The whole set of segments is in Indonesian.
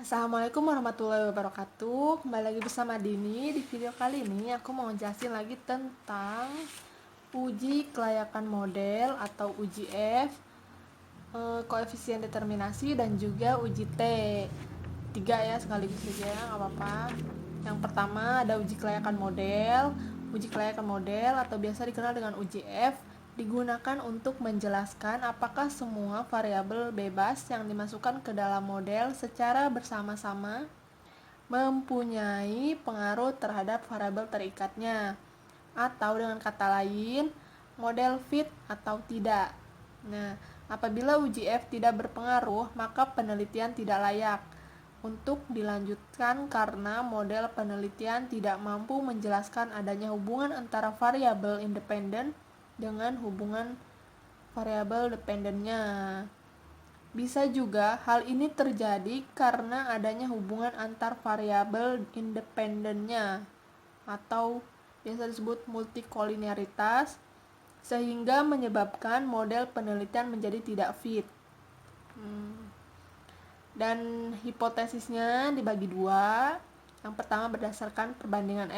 Assalamualaikum warahmatullahi wabarakatuh. Kembali lagi bersama Dini. Di video kali ini aku mau jelasin lagi tentang uji kelayakan model atau uji F, koefisien determinasi, dan juga uji T. 3 ya sekaligus saja, nggak apa-apa. Yang pertama ada uji kelayakan model. Uji kelayakan model atau biasa dikenal dengan uji F digunakan untuk menjelaskan apakah semua variabel bebas yang dimasukkan ke dalam model secara bersama-sama mempunyai pengaruh terhadap variabel terikatnya, atau dengan kata lain, model fit atau tidak. Nah, apabila uji F tidak berpengaruh, maka penelitian tidak layak untuk dilanjutkan karena model penelitian tidak mampu menjelaskan adanya hubungan antara variabel independen dengan hubungan variabel dependennya. Bisa juga hal ini terjadi karena adanya hubungan antar variabel independennya atau biasa disebut multikolinearitas, sehingga menyebabkan model penelitian menjadi tidak fit. Dan hipotesisnya dibagi dua. Yang pertama berdasarkan perbandingan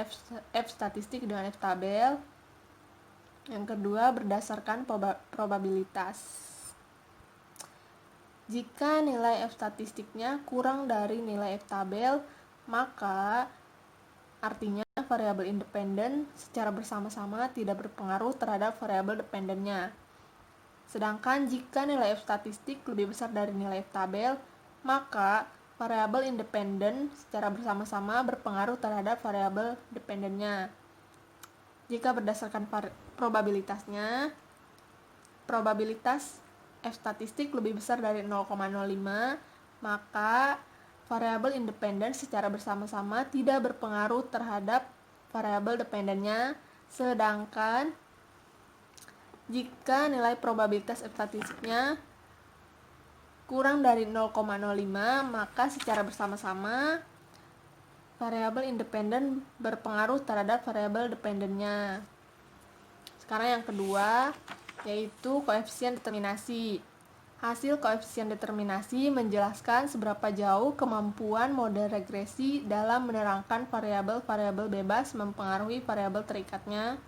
F statistik dengan F tabel. Yang kedua berdasarkan probabilitas. Jika nilai F statistiknya kurang dari nilai F tabel, maka artinya variabel independen secara bersama-sama tidak berpengaruh terhadap variabel dependennya. Sedangkan jika nilai F statistik lebih besar dari nilai F tabel, maka variabel independen secara bersama-sama berpengaruh terhadap variabel dependennya. Jika berdasarkan probabilitasnya, probabilitas F statistik lebih besar dari 0,05, maka variabel independen secara bersama-sama tidak berpengaruh terhadap variabel dependennya. Sedangkan jika nilai probabilitas F statistiknya kurang dari 0,05, maka secara bersama-sama variabel independen berpengaruh terhadap variabel dependennya. Sekarang yang kedua, yaitu koefisien determinasi. Hasil koefisien determinasi menjelaskan seberapa jauh kemampuan model regresi dalam menerangkan variabel-variabel bebas mempengaruhi variabel terikatnya.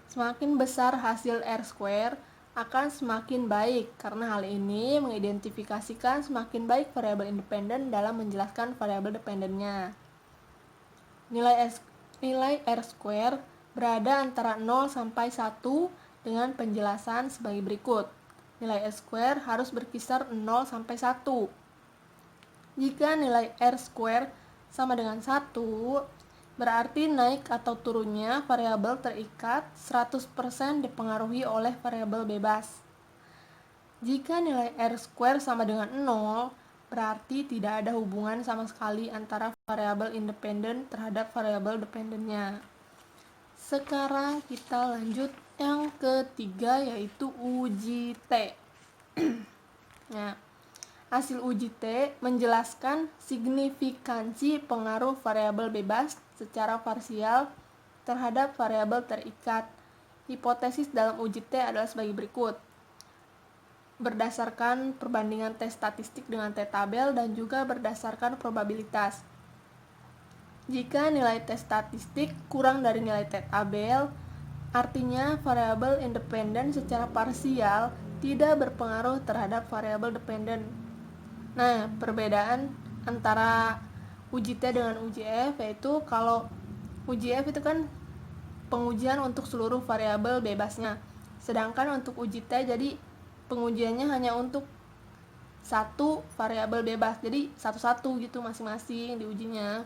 Semakin besar hasil R-square akan semakin baik, karena hal ini mengidentifikasikan semakin baik variabel independen dalam menjelaskan variabel dependennya. Nilai R-square berada antara 0 sampai 1 dengan penjelasan sebagai berikut. Nilai R-square harus berkisar 0 sampai 1. Jika nilai R-square sama dengan 1, berarti naik atau turunnya variabel terikat 100% dipengaruhi oleh variabel bebas. Jika nilai R-square sama dengan 0, berarti tidak ada hubungan sama sekali antara variabel independen terhadap variabel dependennya. Sekarang kita lanjut yang ketiga, yaitu uji T. Nah, hasil uji T menjelaskan signifikansi pengaruh variabel bebas secara parsial terhadap variabel terikat. Hipotesis dalam uji T adalah sebagai berikut. Berdasarkan perbandingan T statistik dengan T tabel dan juga berdasarkan probabilitas. Jika nilai T statistik kurang dari nilai T tabel, artinya variabel independen secara parsial tidak berpengaruh terhadap variabel dependen. Nah, perbedaan antara uji T dengan uji F yaitu kalau uji F itu kan pengujian untuk seluruh variabel bebasnya. Sedangkan untuk uji T jadi pengujiannya hanya untuk satu variabel bebas. Jadi satu-satu gitu masing-masing diujinya.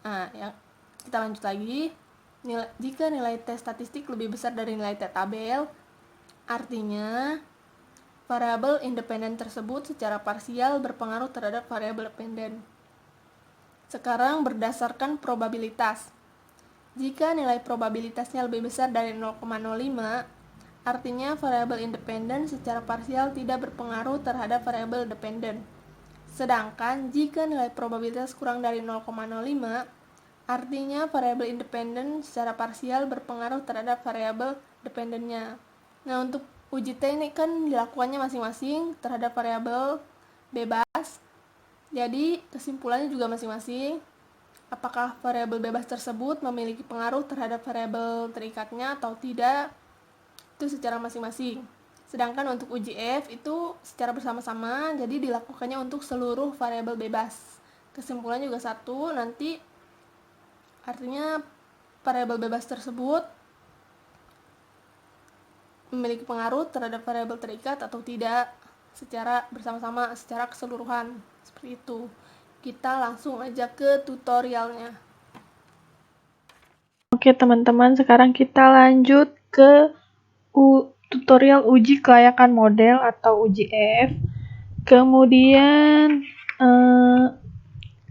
Nah, ya, kita lanjut lagi. Jika nilai T statistik lebih besar dari nilai T tabel, artinya variabel independen tersebut secara parsial berpengaruh terhadap variabel dependen. Sekarang berdasarkan probabilitas. Jika nilai probabilitasnya lebih besar dari 0,05, artinya variabel independen secara parsial tidak berpengaruh terhadap variabel dependen. Sedangkan jika nilai probabilitas kurang dari 0,05, artinya variabel independen secara parsial berpengaruh terhadap variabel dependennya. Nah, untuk uji T ini kan dilakukannya masing-masing terhadap variabel bebas Jadi, kesimpulannya juga masing-masing. Apakah variabel bebas tersebut memiliki pengaruh terhadap variabel terikatnya atau tidak, itu secara masing-masing. Sedangkan untuk uji F itu secara bersama-sama, jadi dilakukannya untuk seluruh variabel bebas. Kesimpulannya juga satu, nanti artinya variabel bebas tersebut memiliki pengaruh terhadap variabel terikat atau tidak secara bersama-sama, secara keseluruhan. Seperti itu. Kita langsung aja ke tutorialnya. Oke teman-teman, sekarang kita lanjut ke tutorial uji kelayakan model atau uji F. Kemudian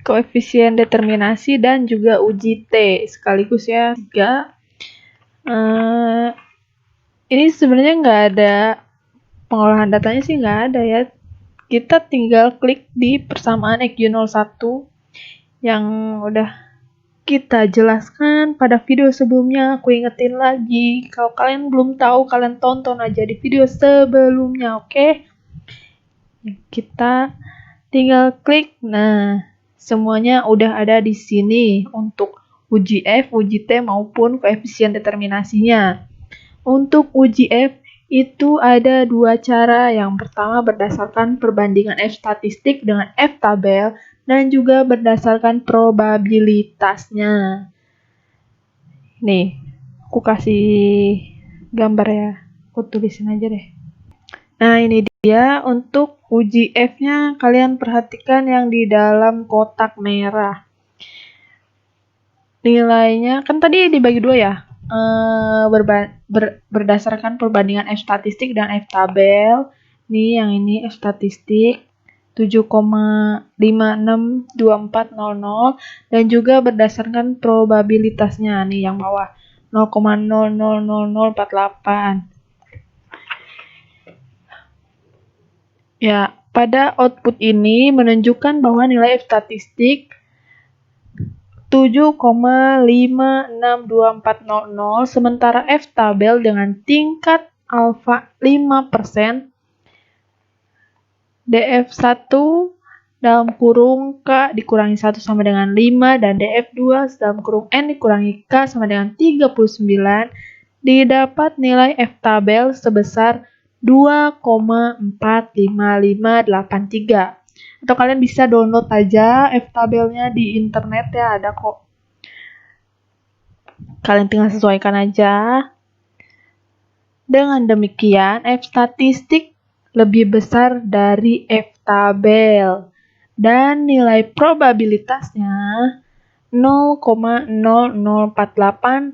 koefisien determinasi dan juga uji T sekaligus ya, 3. Ini sebenarnya nggak ada pengolahan datanya sih, nggak ada ya. Kita tinggal klik di persamaan XU01 yang udah kita jelaskan pada video sebelumnya. Aku ingetin lagi, kalau kalian belum tahu, kalian tonton aja di video sebelumnya, oke? Kita tinggal klik. Nah, semuanya udah ada di sini untuk uji F, uji T maupun koefisien determinasinya. Untuk uji F itu ada 2 cara. Yang pertama berdasarkan perbandingan F statistik dengan F tabel dan juga berdasarkan probabilitasnya. Nih, aku kasih gambar ya. Aku tulisin aja deh. Nah, ini dia untuk uji F-nya. Kalian perhatikan yang di dalam kotak merah. Nilainya kan tadi dibagi 2 ya. Berdasarkan perbandingan F statistik dan F tabel. Nih yang ini F statistik 7,562400 dan juga berdasarkan probabilitasnya nih yang bawah 0,000048. Ya, pada output ini menunjukkan bahwa nilai F statistik 7,562400 sementara F tabel dengan tingkat alfa 5%, DF1 dalam kurung K dikurangi 1 sama dengan 5 dan DF2 dalam kurung N dikurangi K sama dengan 39 didapat nilai F tabel sebesar 2,45583. Atau kalian bisa download aja F tabelnya di internet ya, ada kok. Kalian tinggal sesuaikan aja. Dengan demikian, F statistik lebih besar dari F tabel. Dan nilai probabilitasnya 0,0048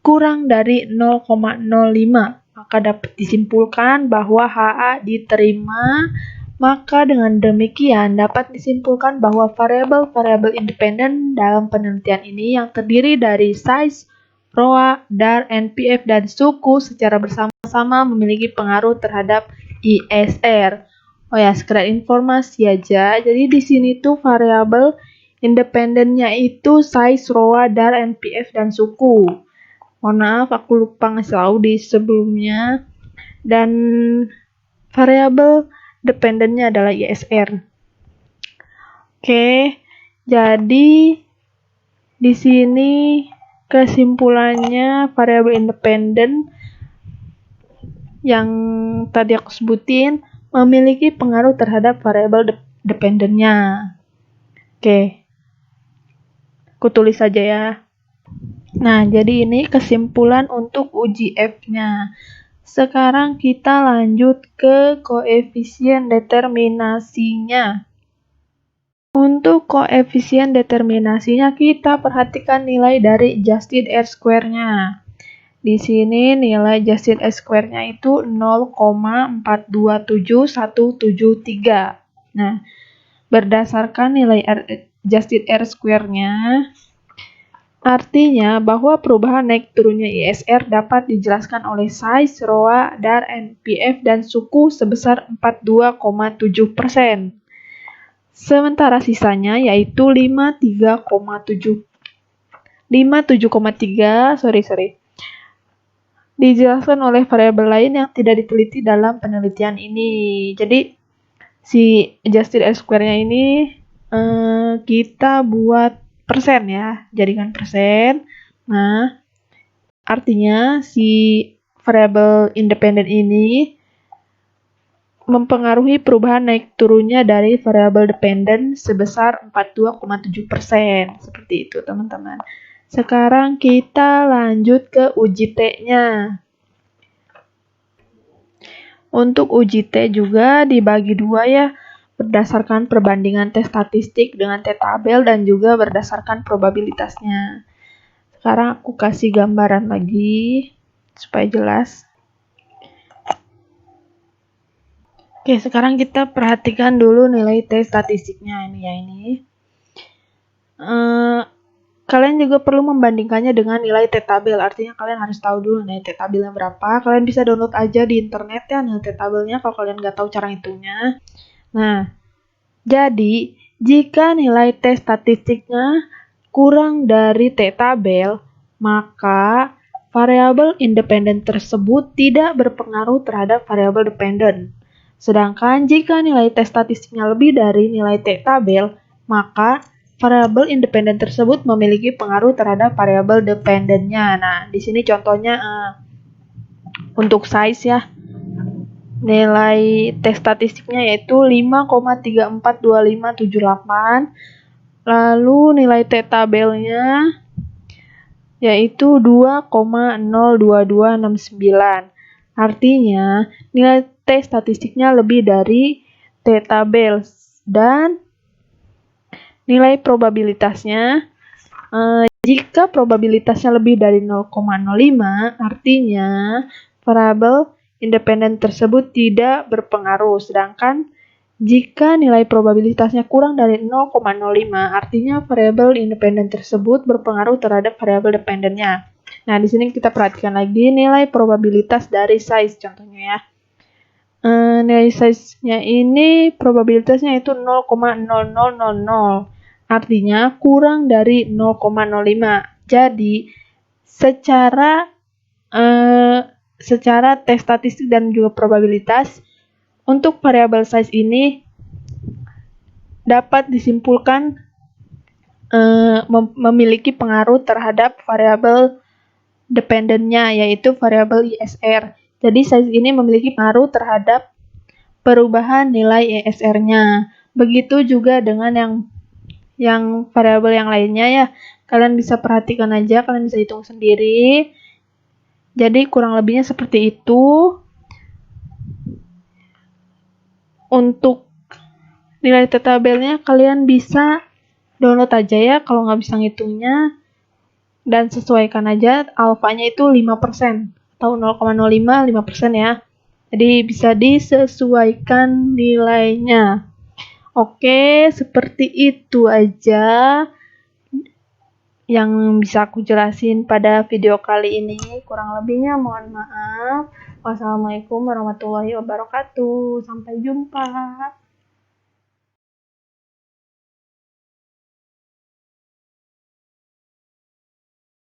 kurang dari 0,05. Maka dapat disimpulkan bahwa HA diterima. Maka dengan demikian dapat disimpulkan bahwa variabel-variabel independen dalam penelitian ini yang terdiri dari size, ROA, DAR, NPF, dan suku secara bersama-sama memiliki pengaruh terhadap ISR. Oh ya, sekedar informasi aja. Jadi di sini tuh variabel independennya itu size, ROA, DAR, NPF, dan suku. Mohon maaf, aku lupa ngasih tahu di sebelumnya. Dan variabel dependennya adalah ISR. Oke, jadi di sini kesimpulannya variabel independen yang tadi aku sebutin memiliki pengaruh terhadap variabel dependennya. Oke, aku tulis saja ya. Nah, jadi ini kesimpulan untuk uji F-nya. Sekarang kita lanjut ke koefisien determinasinya. Untuk koefisien determinasinya, kita perhatikan nilai dari adjusted R-square-nya. Di sini nilai adjusted R-square-nya itu 0,427173. Nah, berdasarkan nilai adjusted R-square-nya, artinya bahwa perubahan naik turunnya ISR dapat dijelaskan oleh size, ROA, DAR, NPF, dan suku sebesar 42,7%. Sementara sisanya yaitu 57,3 dijelaskan oleh variabel lain yang tidak diteliti dalam penelitian ini. Jadi si adjusted R-square-nya ini kita buat persen ya, jadikan persen. Nah, artinya si variabel independen ini mempengaruhi perubahan naik turunnya dari variabel dependen sebesar 42,7%. Seperti itu, teman-teman. Sekarang kita lanjut ke uji T-nya. Untuk uji T juga dibagi dua ya, berdasarkan perbandingan T statistik dengan T tabel dan juga berdasarkan probabilitasnya. Sekarang aku kasih gambaran lagi supaya jelas. Oke, sekarang kita perhatikan dulu nilai T statistiknya ini ya ini. Kalian juga perlu membandingkannya dengan nilai T tabel. Artinya kalian harus tahu dulu nilai T tabelnya berapa. Kalian bisa download aja di internet ya nilai T tabelnya kalau kalian nggak tahu cara hitungnya. Nah, jadi jika nilai T statistiknya kurang dari T tabel, maka variabel independen tersebut tidak berpengaruh terhadap variabel dependen. Sedangkan jika nilai T statistiknya lebih dari nilai T tabel, maka variabel independen tersebut memiliki pengaruh terhadap variabel dependennya. Nah, di sini contohnya untuk size ya. Nilai T statistiknya yaitu 5,342578. Lalu nilai T tabelnya yaitu 2,02269. Artinya, nilai T statistiknya lebih dari T tabel dan nilai probabilitasnya jika probabilitasnya lebih dari 0,05, artinya variabel independen tersebut tidak berpengaruh. Sedangkan jika nilai probabilitasnya kurang dari 0,05, artinya variabel independen tersebut berpengaruh terhadap variabel dependennya. Nah, di sini kita perhatikan lagi nilai probabilitas dari size contohnya ya. Nilai size-nya ini probabilitasnya itu 0,0000. Artinya kurang dari 0,05. Jadi secara T statistik dan juga probabilitas untuk variabel size ini dapat disimpulkan memiliki pengaruh terhadap variabel dependennya yaitu variabel ISR. Jadi size ini memiliki pengaruh terhadap perubahan nilai ISR-nya. Begitu juga dengan yang variabel yang lainnya ya. Kalian bisa perhatikan aja, kalian bisa hitung sendiri. Jadi kurang lebihnya seperti itu. Untuk nilai T tabelnya kalian bisa download aja ya kalau nggak bisa ngitungnya. Dan sesuaikan aja alfanya itu 5% atau 0,05 5% ya. Jadi bisa disesuaikan nilainya. Oke, seperti itu aja yang bisa aku jelasin pada video kali ini. Kurang lebihnya mohon maaf. Wassalamualaikum warahmatullahi wabarakatuh. Sampai jumpa.